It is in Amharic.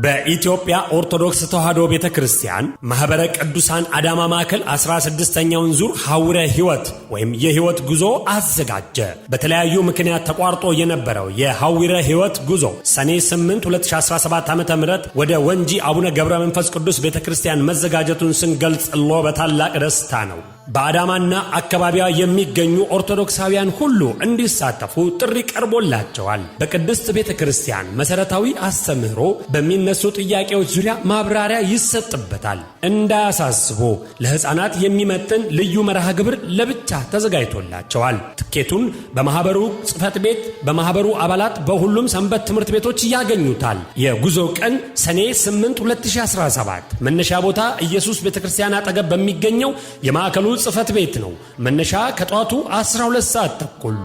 በኢትዮጵያ ኦርቶዶክስ ተዋሕዶ ቤተክርስቲያን ማህበረ ቅዱሳን አዳማ ማዕከል 16ኛውን ዙር ሐዊረ ሕይወት ወይም የሕይወት ጉዞ አዘጋጀ። በተለያዩ ምክንያት ተቋርጦ የነበረው የሐዊረ ሕይወት ጉዞ ሰኔ 8 2017 ዓ.ም ወደ ወንጂ አቡነ ገብረ መንፈስ ቅዱስ ቤተክርስቲያን መዘጋጀቱን ስንገልጽሎ በታላቅ ደስታ ነው። በአዳማና አካባቢዋ የሚገኙ ኦርቶዶክሳውያን ሁሉ እንዲሳተፉ ጥሪ ቀርቦላቸዋል። በቅድስት ቤተክርስቲያን መሰረታዊ አስተምህሮ በሚነሱ ጥያቄዎች ዙሪያ ማብራሪያ ይሰጥበታል። እንዳያሳስቡ፣ ለሕፃናት የሚመጥን ልዩ መርሃ ግብር ለብቻ ተዘጋጅቶላቸዋል። ትኬቱን በማህበሩ ጽሕፈት ቤት በማህበሩ አባላት በሁሉም ሰንበት ትምህርት ቤቶች ያገኙታል። የጉዞ ቀን ሰኔ 8 2017። መነሻ ቦታ ኢየሱስ ቤተክርስቲያን አጠገብ በሚገኘው የማዕከሉ ጽሕፈት ቤት ነው። መነሻ ከጧቱ 12 ሰዓት ተኩል